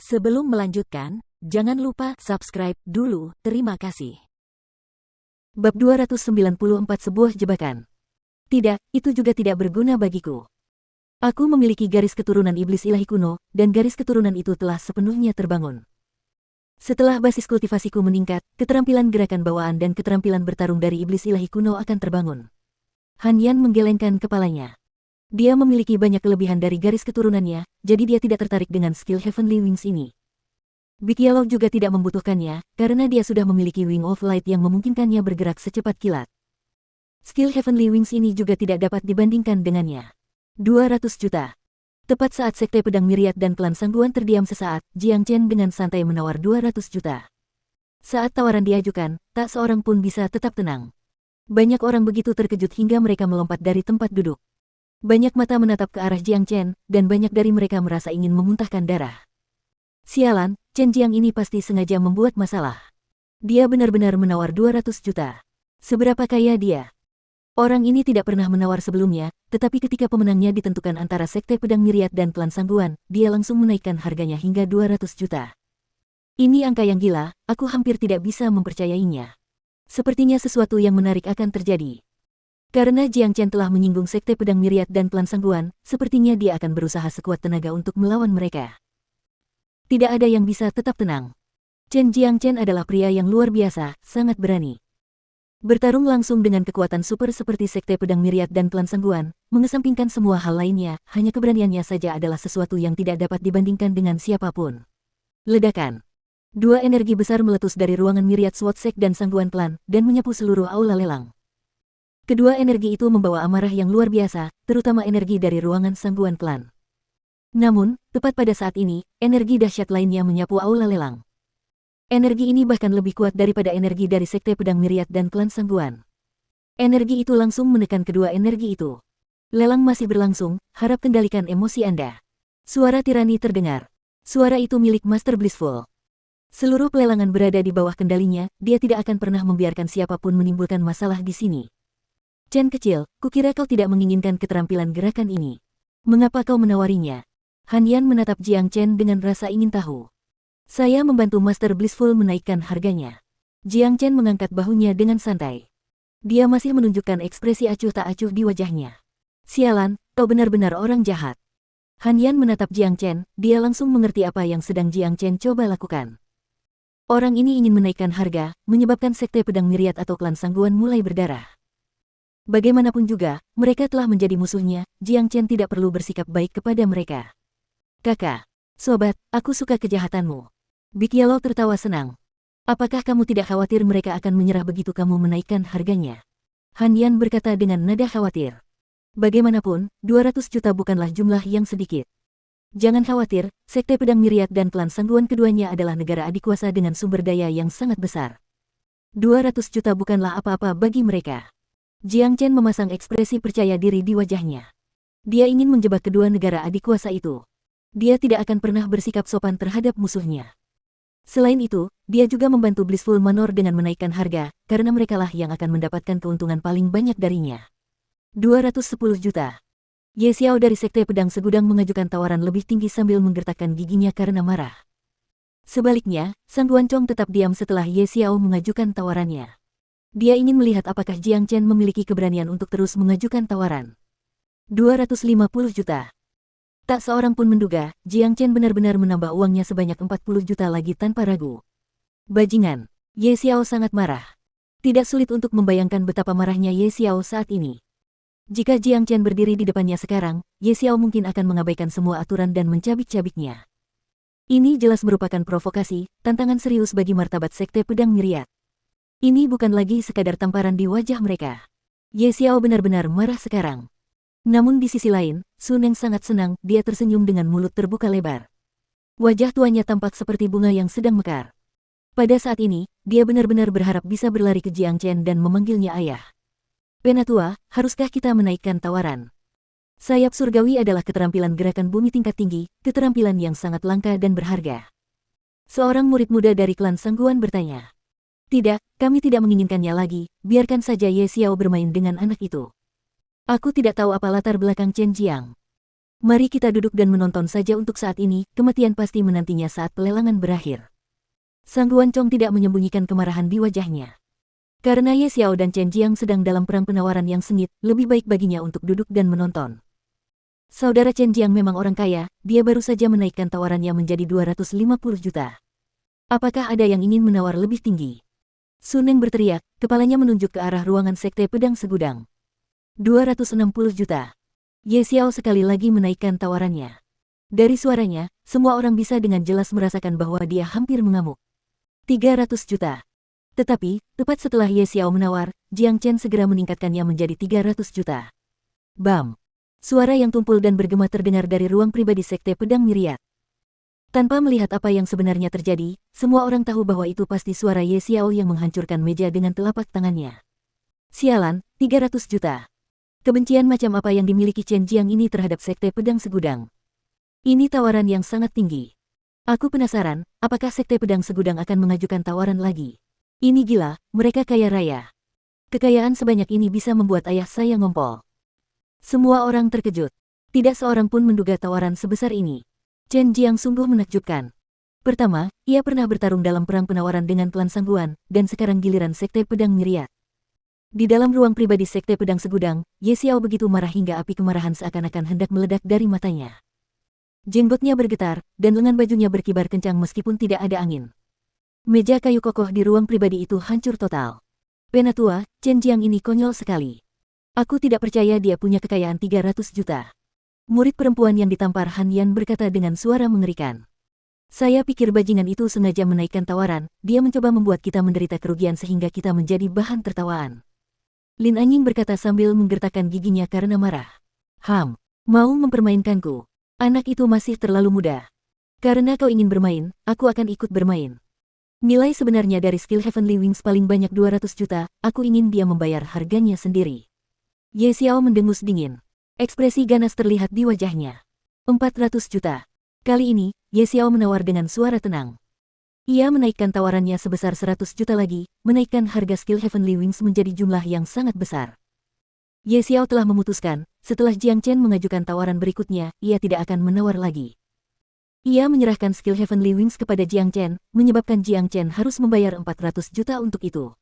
Sebelum melanjutkan, jangan lupa subscribe dulu, terima kasih. Bab 294 Sebuah jebakan. Tidak, itu juga tidak berguna bagiku. Aku memiliki garis keturunan iblis ilahi kuno, dan garis keturunan itu telah sepenuhnya terbangun. Setelah basis kultivasiku meningkat, keterampilan gerakan bawaan dan keterampilan bertarung dari iblis ilahi kuno akan terbangun. Han Yan menggelengkan kepalanya. Dia memiliki banyak kelebihan dari garis keturunannya, jadi dia tidak tertarik dengan skill Heavenly Wings ini. Big Yellow juga tidak membutuhkannya, karena dia sudah memiliki Wing of Light yang memungkinkannya bergerak secepat kilat. Skill Heavenly Wings ini juga tidak dapat dibandingkan dengannya. 200 juta. Tepat saat Sekte Pedang Myriad dan klan Sangguan terdiam sesaat, Jiang Chen dengan santai menawar 200 juta. Saat tawaran diajukan, tak seorang pun bisa tetap tenang. Banyak orang begitu terkejut hingga mereka melompat dari tempat duduk. Banyak mata menatap ke arah Jiang Chen, dan banyak dari mereka merasa ingin memuntahkan darah. Sialan, Chen Jiang ini pasti sengaja membuat masalah. Dia benar-benar menawar 200 juta. Seberapa kaya dia? Orang ini tidak pernah menawar sebelumnya, tetapi ketika pemenangnya ditentukan antara Sekte Pedang Myriad dan klan Sangguan, dia langsung menaikkan harganya hingga 200 juta. Ini angka yang gila, aku hampir tidak bisa mempercayainya. Sepertinya sesuatu yang menarik akan terjadi. Karena Jiang Chen telah menyinggung Sekte Pedang Myriad dan klan Sangguan, sepertinya dia akan berusaha sekuat tenaga untuk melawan mereka. Tidak ada yang bisa tetap tenang. Jiang Chen adalah pria yang luar biasa, sangat berani. Bertarung langsung dengan kekuatan super seperti Sekte Pedang Myriad dan klan Sangguan, mengesampingkan semua hal lainnya, hanya keberaniannya saja adalah sesuatu yang tidak dapat dibandingkan dengan siapapun. Ledakan. Dua energi besar meletus dari ruangan Myriad Sword Sect dan Sangguan Klan, dan menyapu seluruh aula lelang. Kedua energi itu membawa amarah yang luar biasa, terutama energi dari ruangan Sangguan Klan. Namun, tepat pada saat ini, energi dahsyat lainnya menyapu aula lelang. Energi ini bahkan lebih kuat daripada energi dari Sekte Pedang Myriad dan klan Sangguan. Energi itu langsung menekan kedua energi itu. Lelang masih berlangsung, harap kendalikan emosi Anda. Suara tirani terdengar. Suara itu milik Master Blissful. Seluruh pelelangan berada di bawah kendalinya, dia tidak akan pernah membiarkan siapapun menimbulkan masalah di sini. Chen kecil, kukira kau tidak menginginkan keterampilan gerakan ini. Mengapa kau menawarinya? Han Yan menatap Jiang Chen dengan rasa ingin tahu. Saya membantu Master Blissful menaikkan harganya. Jiang Chen mengangkat bahunya dengan santai. Dia masih menunjukkan ekspresi acuh tak acuh di wajahnya. Sialan, kau benar-benar orang jahat. Han Yan menatap Jiang Chen, dia langsung mengerti apa yang sedang Jiang Chen coba lakukan. Orang ini ingin menaikkan harga, menyebabkan Sekte Pedang Myriad atau klan Sangguan mulai berdarah. Bagaimanapun juga, mereka telah menjadi musuhnya, Jiang Chen tidak perlu bersikap baik kepada mereka. Kakak, sobat, aku suka kejahatanmu. Big Yellow tertawa senang. Apakah kamu tidak khawatir mereka akan menyerah begitu kamu menaikkan harganya? Han Yan berkata dengan nada khawatir. Bagaimanapun, 200 juta bukanlah jumlah yang sedikit. Jangan khawatir, Sekte Pedang Myriad dan klan Sangguan keduanya adalah negara adikuasa dengan sumber daya yang sangat besar. 200 juta bukanlah apa-apa bagi mereka. Jiang Chen memasang ekspresi percaya diri di wajahnya. Dia ingin menjebak kedua negara adikuasa itu. Dia tidak akan pernah bersikap sopan terhadap musuhnya. Selain itu, dia juga membantu Blissful Manor dengan menaikkan harga, karena merekalah yang akan mendapatkan keuntungan paling banyak darinya. 210 juta. Ye Xiao dari Sekte Pedang Segudang mengajukan tawaran lebih tinggi sambil menggertakkan giginya karena marah. Sebaliknya, Sang Guancong tetap diam setelah Ye Xiao mengajukan tawarannya. Dia ingin melihat apakah Jiang Chen memiliki keberanian untuk terus mengajukan tawaran. 250 juta. Tak seorang pun menduga, Jiang Chen benar-benar menambah uangnya sebanyak 40 juta lagi tanpa ragu. Bajingan, Ye Xiao sangat marah. Tidak sulit untuk membayangkan betapa marahnya Ye Xiao saat ini. Jika Jiang Chen berdiri di depannya sekarang, Ye Xiao mungkin akan mengabaikan semua aturan dan mencabik-cabiknya. Ini jelas merupakan provokasi, tantangan serius bagi martabat Sekte Pedang Myriad. Ini bukan lagi sekadar tamparan di wajah mereka. Ye Xiao benar-benar marah sekarang. Namun di sisi lain, Su Neng sangat senang, dia tersenyum dengan mulut terbuka lebar. Wajah tuanya tampak seperti bunga yang sedang mekar. Pada saat ini, dia benar-benar berharap bisa berlari ke Jiang Chen dan memanggilnya ayah. Penatua, haruskah kita menaikkan tawaran? Sayap surgawi adalah keterampilan gerakan bumi tingkat tinggi, keterampilan yang sangat langka dan berharga. Seorang murid muda dari klan Sangguan bertanya. Tidak, kami tidak menginginkannya lagi, biarkan saja Ye Xiao bermain dengan anak itu. Aku tidak tahu apa latar belakang Chen Jiang. Mari kita duduk dan menonton saja untuk saat ini, kematian pasti menantinya saat pelelangan berakhir. Sang Guancong tidak menyembunyikan kemarahan di wajahnya. Karena Ye Xiao dan Chen Jiang sedang dalam perang penawaran yang sengit, lebih baik baginya untuk duduk dan menonton. Saudara Chen Jiang memang orang kaya, dia baru saja menaikkan tawarannya menjadi 250 juta. Apakah ada yang ingin menawar lebih tinggi? Sun Neng berteriak, kepalanya menunjuk ke arah ruangan Sekte Pedang Segudang. 260 juta. Ye Xiao sekali lagi menaikkan tawarannya. Dari suaranya, semua orang bisa dengan jelas merasakan bahwa dia hampir mengamuk. 300 juta. Tetapi, tepat setelah Ye Xiao menawar, Jiang Chen segera meningkatkannya menjadi 300 juta. Bam! Suara yang tumpul dan bergema terdengar dari ruang pribadi Sekte Pedang Myriad. Tanpa melihat apa yang sebenarnya terjadi, semua orang tahu bahwa itu pasti suara Ye Xiao yang menghancurkan meja dengan telapak tangannya. Sialan, 300 juta. Kebencian macam apa yang dimiliki Chen Jiang ini terhadap Sekte Pedang Segudang? Ini tawaran yang sangat tinggi. Aku penasaran, apakah Sekte Pedang Segudang akan mengajukan tawaran lagi? Ini gila, mereka kaya raya. Kekayaan sebanyak ini bisa membuat ayah saya ngompol. Semua orang terkejut. Tidak seorang pun menduga tawaran sebesar ini. Chen Jiang sungguh menakjubkan. Pertama, ia pernah bertarung dalam perang penawaran dengan klan Sangguan, dan sekarang giliran Sekte Pedang Myriad. Di dalam ruang pribadi Sekte Pedang Segudang, Ye Xiao begitu marah hingga api kemarahan seakan-akan hendak meledak dari matanya. Jenggotnya bergetar, dan lengan bajunya berkibar kencang meskipun tidak ada angin. Meja kayu kokoh di ruang pribadi itu hancur total. Penatua, Chen Jiang ini konyol sekali. Aku tidak percaya dia punya kekayaan 300 juta. Murid perempuan yang ditampar Han Yan berkata dengan suara mengerikan. Saya pikir bajingan itu sengaja menaikkan tawaran, dia mencoba membuat kita menderita kerugian sehingga kita menjadi bahan tertawaan. Lin Anying berkata sambil menggertakkan giginya karena marah. Mau mempermainkanku? Anak itu masih terlalu muda. Karena kau ingin bermain, aku akan ikut bermain. Nilai sebenarnya dari skill Heavenly Wings paling banyak 200 juta, aku ingin dia membayar harganya sendiri. Ye Xiao mendengus dingin. Ekspresi ganas terlihat di wajahnya. 400 juta. Kali ini, Ye Xiao menawar dengan suara tenang. Ia menaikkan tawarannya sebesar 100 juta lagi, menaikkan harga skill Heavenly Wings menjadi jumlah yang sangat besar. Ye Xiao telah memutuskan, setelah Jiang Chen mengajukan tawaran berikutnya, ia tidak akan menawar lagi. Ia menyerahkan skill Heavenly Wings kepada Jiang Chen, menyebabkan Jiang Chen harus membayar 400 juta untuk itu.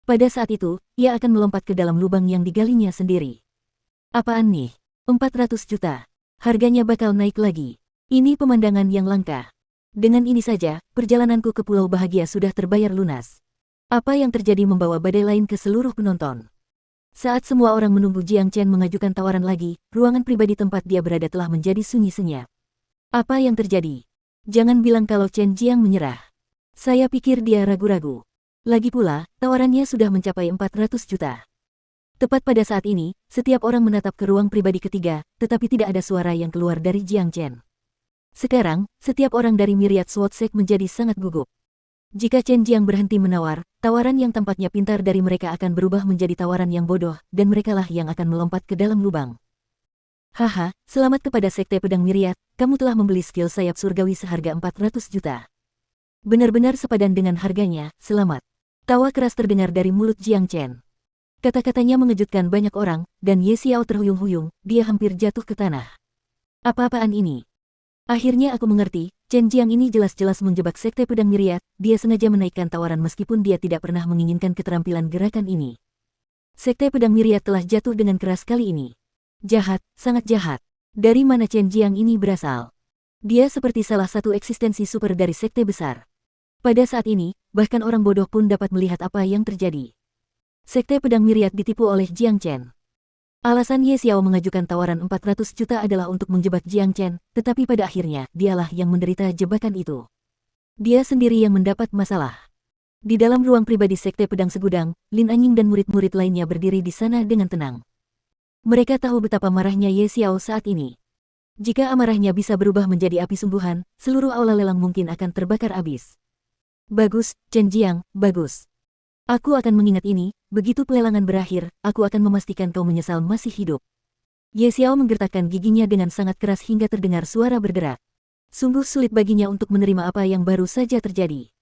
Pada saat itu, ia akan melompat ke dalam lubang yang digalinya sendiri. Apaan nih? 400 juta. Harganya bakal naik lagi. Ini pemandangan yang langka. Dengan ini saja, perjalananku ke Pulau Bahagia sudah terbayar lunas. Apa yang terjadi membawa badai lain ke seluruh penonton. Saat semua orang menunggu Jiang Chen mengajukan tawaran lagi, ruangan pribadi tempat dia berada telah menjadi sunyi senyap. Apa yang terjadi? Jangan bilang kalau Chen Jiang menyerah. Saya pikir dia ragu-ragu. Lagi pula, tawarannya sudah mencapai 400 juta. Tepat pada saat ini, setiap orang menatap ke ruang pribadi ketiga, tetapi tidak ada suara yang keluar dari Jiang Chen. Sekarang, setiap orang dari Myriad Sword Sect menjadi sangat gugup. Jika Chen Jiang berhenti menawar, tawaran yang tampaknya pintar dari mereka akan berubah menjadi tawaran yang bodoh, dan merekalah yang akan melompat ke dalam lubang. Haha, selamat kepada Sekte Pedang Myriad, kamu telah membeli skill sayap surgawi seharga 400 juta. Benar-benar sepadan dengan harganya, selamat. Tawa keras terdengar dari mulut Jiang Chen. Kata-katanya mengejutkan banyak orang, dan Ye Xiao terhuyung-huyung, dia hampir jatuh ke tanah. Apa-apaan ini? Akhirnya aku mengerti, Chen Jiang ini jelas-jelas menjebak Sekte Pedang Myriad, dia sengaja menaikkan tawaran meskipun dia tidak pernah menginginkan keterampilan gerakan ini. Sekte Pedang Myriad telah jatuh dengan keras kali ini. Jahat, sangat jahat. Dari mana Chen Jiang ini berasal? Dia seperti salah satu eksistensi super dari sekte besar. Pada saat ini, bahkan orang bodoh pun dapat melihat apa yang terjadi. Sekte Pedang Myriad ditipu oleh Jiang Chen. Alasan Ye Xiao mengajukan tawaran 400 juta adalah untuk menjebak Jiang Chen, tetapi pada akhirnya, dialah yang menderita jebakan itu. Dia sendiri yang mendapat masalah. Di dalam ruang pribadi Sekte Pedang Segudang, Lin Anying dan murid-murid lainnya berdiri di sana dengan tenang. Mereka tahu betapa marahnya Ye Xiao saat ini. Jika amarahnya bisa berubah menjadi api sungguhan, seluruh aula lelang mungkin akan terbakar habis. Bagus, Chen Jiang, bagus. Aku akan mengingat ini, begitu pelelangan berakhir, aku akan memastikan kau menyesal masih hidup. Ye Xiao menggertakkan giginya dengan sangat keras hingga terdengar suara berderak. Sungguh sulit baginya untuk menerima apa yang baru saja terjadi.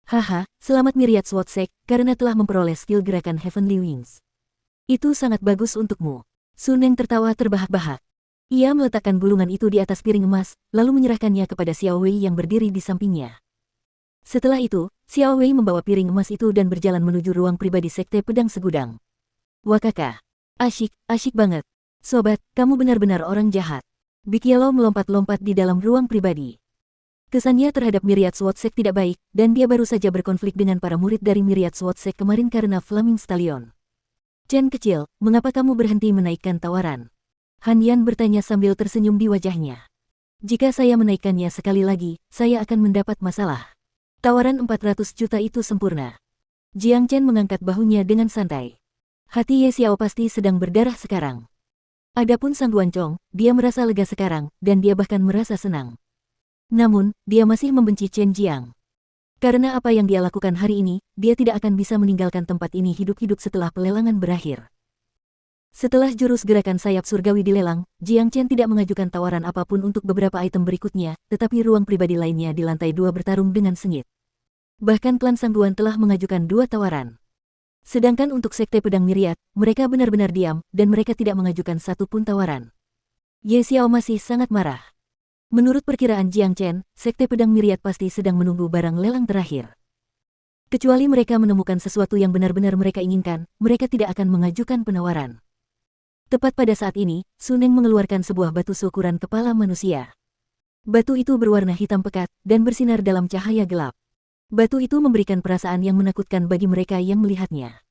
Haha, selamat Myriad Sword Sect, karena telah memperoleh skill gerakan Heavenly Wings. Itu sangat bagus untukmu. Sun Neng tertawa terbahak-bahak. Ia meletakkan gulungan itu di atas piring emas, lalu menyerahkannya kepada Xiao Wei yang berdiri di sampingnya. Setelah itu, Xiao Wei membawa piring emas itu dan berjalan menuju ruang pribadi Sekte Pedang Segudang. Wah kakak, asyik banget. Sobat, kamu benar-benar orang jahat. Big Yellow melompat-lompat di dalam ruang pribadi. Kesannya terhadap Myriad Sword Sect tidak baik, dan dia baru saja berkonflik dengan para murid dari Myriad Sword Sect kemarin karena Flaming Stallion. Chen kecil, mengapa kamu berhenti menaikkan tawaran? Han Yan bertanya sambil tersenyum di wajahnya. Jika saya menaikkannya sekali lagi, saya akan mendapat masalah. Tawaran 400 juta itu sempurna. Jiang Chen mengangkat bahunya dengan santai. Hati Ye Xiao pasti sedang berdarah sekarang. Adapun Sang Guancong, dia merasa lega sekarang, dan dia bahkan merasa senang. Namun, dia masih membenci Chen Jiang. Karena apa yang dia lakukan hari ini, dia tidak akan bisa meninggalkan tempat ini hidup-hidup setelah pelelangan berakhir. Setelah jurus gerakan sayap surgawi dilelang, Jiang Chen tidak mengajukan tawaran apapun untuk beberapa item berikutnya, tetapi ruang pribadi lainnya di lantai 2 bertarung dengan sengit. Bahkan klan Sangguan telah mengajukan 2 tawaran. Sedangkan untuk Sekte Pedang Myriad, mereka benar-benar diam, dan mereka tidak mengajukan satu pun tawaran. Ye Xiao masih sangat marah. Menurut perkiraan Jiang Chen, Sekte Pedang Myriad pasti sedang menunggu barang lelang terakhir. Kecuali mereka menemukan sesuatu yang benar-benar mereka inginkan, mereka tidak akan mengajukan penawaran. Tepat pada saat ini, Suneng mengeluarkan sebuah batu seukuran kepala manusia. Batu itu berwarna hitam pekat, dan bersinar dalam cahaya gelap. Batu itu memberikan perasaan yang menakutkan bagi mereka yang melihatnya.